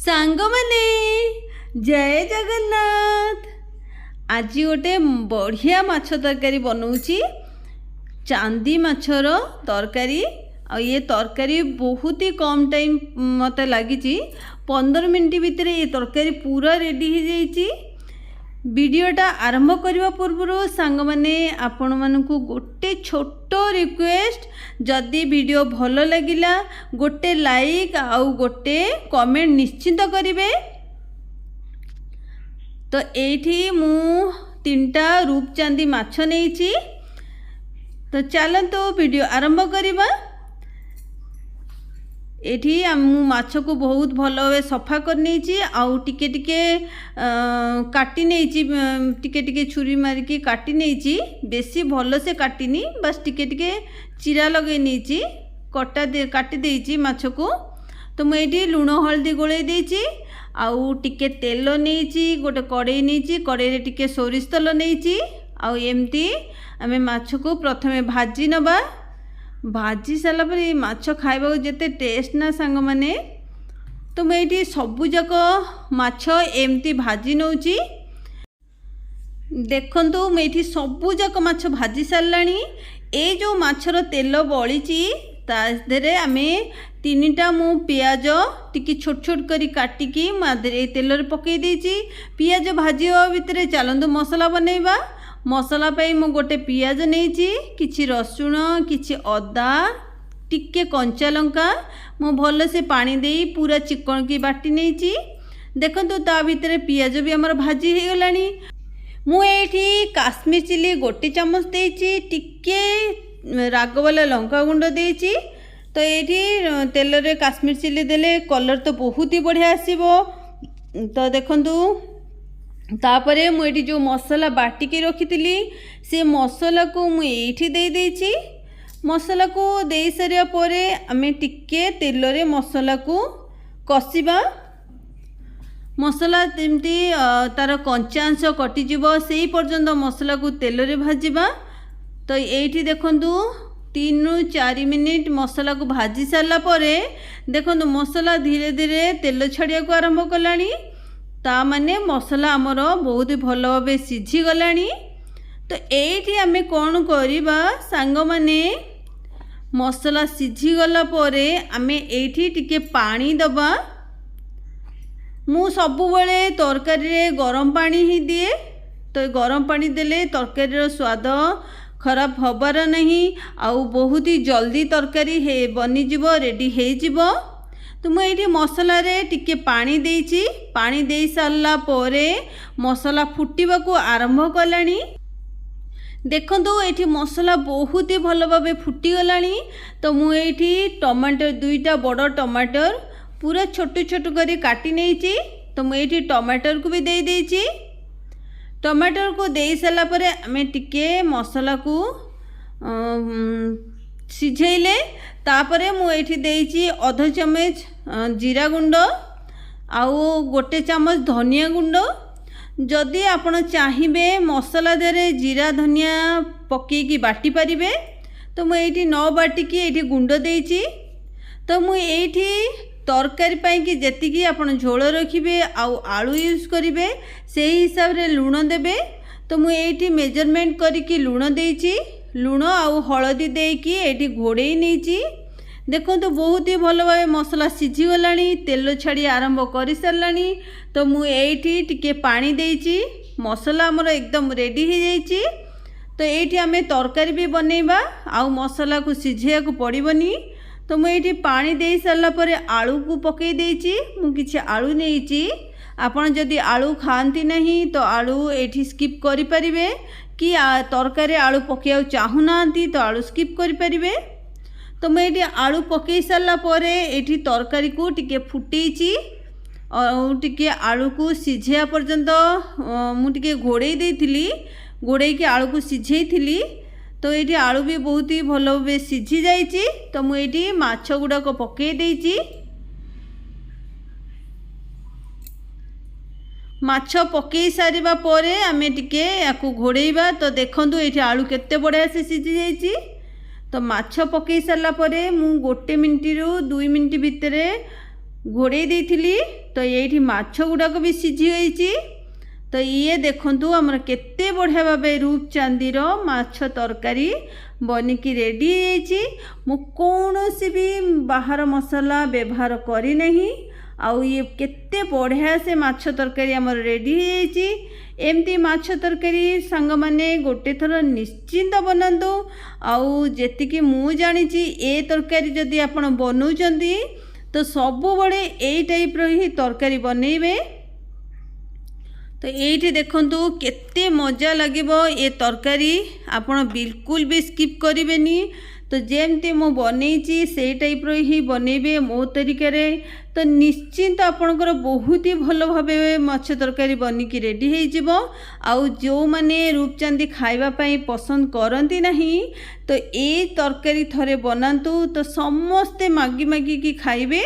सांगमाने जय जगन्नाथ। आज गोटे बढ़िया माछ तरकारी बनाऊँगी। चांदी माछर तरकारी आ ये तरकारी बहुत ही कम टाइम मत लगी 15 मिनट भितर ये तरकारी पूरा रेडी हो जाइए। वीडियोटा आरंभ करने पूर्व सांग मैंने आपण मानकु गोटे छोट रिक्वेस्ट, जदि वीडियो भल लगिला गोटे लाइक आउ गोटे कमेंट निश्चिंत करिवे। तो एठी मु 3टा रूपचांदी माछ नेइछि। तो चलतो वीडियो आरंभ करिबा। एठी मु माछ को बहुत भल भाव सफा कर नहीं आउ टिके टिके काटी नहीं, टिके टिके छुरी मारिकी काटी नहीं, बेसी भल से काटिनी, बस टिके टिके चिरा लगे नहीं कटा काटी देइछि माछ को। तो मुझे लुण हल्दी गोले देइछि आउ टिके तेल नहीं, गोटे कड़ई नहीं, कड़ई टिके सोरिष तेल नहीं आउ एमती आमे माछ को प्रथमे भाजी नबा। भाजी सारा पर माछ खाइबा जेते टेस्ट ना सांग माने। तो मुझे सबुजाक माछ एमती भाजी नौची। देखंतु मुझे सबुजाक माछ भाजी सारानी। ए जो माछर तेल बड़ी तादे आमे 3टा मु पियाज टिकी छोट छोट करी काटिकी मादे तेल रे पकई देछि। पियाज भाजी हो भितर चलंतु मसला बनैबा। मसला पाई मु गोटे पियाज नेइछि, किछि रसुण, किछि अदा, टिके कंचा लंका मु भल से पानी देई पूरा चिकन की बाटी नेइछि। देखंतु ता भितर पियाज भी हमर भाजी हे गलानी। मु एठी काश्मीर चिली गोटे चम्मच देइछि, टिके राग वाला लंका गुंड देइछि। तो एठी तेल रे काश्मीर चिली देले कलर तो बहुत ही बढ़िया आसीबो। तो देखंतु तापरे मुझे जो मसला बाटिकी रखी से मसला को मुझे दे देछि। मसला को दे सारिया परे आमे टिके तेल रे मसला को कषिबा। मसला तेमती तार कंचा अंश कटिजिब से पर्यंत मसला को तेल रे भाजिबा। तो एठी देखंतु 3-4 मिनिट मसला को भाजी सारा परे देखंतु मसला धीरे धीरे तेल छाड़िया को आरंभ कलानी। ता माने मसला आमर बहुत भल भाव सिझी गलानी। तो एठी आमे कौन करिबा सांग माने, मसला सिझी गला परे आमे एठी टिके पानी दबा। मु सबु बेले तरकारी रे गरम पानी ही दिए। तो गरम पानी देले तरकारी रो स्वाद खराब हबार नहीं आउ बहुत ही जल्दी तरकारी हे बनी जिवो, रेडी हे जिवो। तो मुझे मसला रे टिके पानी देइछि। पानी दे सारा परे मसला फुटिबा को आरंभ कलानी। देखंतु एठी मसला बहुत ही भल भाव फुटी गलानी। तो मुझे टमाटर 2टा बड़ टमाटर पूरा छोट छोट करी काटी नेइछि। तो मुझे टमाटर को भी दे देइछि। टमाटर को दे सारा परे आमे टिके मसला को सिझेले। तापरे मु एठी देइछि आधा चम्मच जीरा गुंड आउ गोटे चम्मच धनिया गुंड। जदि आपण चाहिबे मसला देरे जीरा धनिया पकेकी बाटी पारिबे। तो मु एठी न बाटिकी एठी गुंड देइछि। तो मु एठी तरकारी पाई कि जेतिकी आपण झोल रखिबे आउ आलू यूज करिवे से हिसाब रे लूण देबे। तो मु एठी मेजरमेंट करिकी लूण देइछि। लूण आउ हलदी देकी एठी घोड़े नेइछि। देखो बहुत ही भल भाव मसला सिझी गलानी, तेल छाड़ी आरंभ कर सारानी। तो मुझे टिके पानी देइछि। मसला हमर एकदम रेडी हो जाइछि। तो ये आमे तरकारी भी बनैबा आउ मसला को सिझेया को पड़बनी। तो मुझे पानी दे सारा पर आलू को पकई देइछि। मु किछि आलू नेइछि। आपण जदि आलू खाती नहीं तो आलू एठी स्किप करि परिबे, कि तरकारी आलू पकेया चाहू नांती तो आलू स्किप करि परिबे। तो मुझे आलू पकई सारा पर एठी तरकारी को टिके फुटेछि और टिके आलू को सिझेया पर्यंत मुझे घोड़े देइथिली। घोड़े के आलू को सिझेइथिली। तो ये आलू भी बहुत ही भल भाव सिझी जाइछि। तो मुझे माछ गुड़ाक पकई देइछि। माछ पकई सारिबा परे आमे टिके याकू घोड़ेइबा। तो देखंतु ये आलू केते बढ़िया से सिझी जाइछि। तो माछ पकई सारा परे मु 1 मिनिट रु 2 मिनिट भितर घोड़े देइथिली। तो ये माछ गुड़ाक भी सिझी होइछि। तो ये देखंतु हमर केते बढ़िया भाबे रूपचांदीर माछ तरकारी बनिकी रेडी होइछि। मु कोनोसी भी बाहर मसला व्यवहार करी नहीं। आउ ये केते बढ़िया से माछ तरकारी हमर रेडी होइछि। एमती माछ तरकारी सांग माने गोटे थर निश्चिंत बनातु। आउ जेतिकी मु जानिछि ए तरकारी जदि आपण बनौचंती तो सबु बड़े एई टाइप रो ही तरकारी बनेइबे। तो ये देखंतु केते मजा लगिबो ये तरकारी, आपण बिल्कुल भी स्किप करिवेनी। तो जेमती मु बनैछि से टाइप रो ही बनेइबे मो तरीका रे। तो निश्चिंत आपणकर बहुत ही भल भावे माछ तरकारी बनिकी रेडी हो जिवो। आउ जो माने रूपचांदी खाइबा पई पसंद करंती नहीं तो ए तरकारी थरे बनातु। तो समस्ते मागी मागी की खाइबे,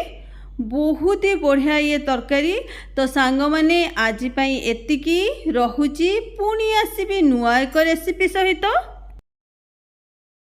बहुत ही बढ़िया ये तरकारी। तो सांग माने आज पई एतिकी रहुची, पुणी आसीबी नुआ एक रेसिपी सहित।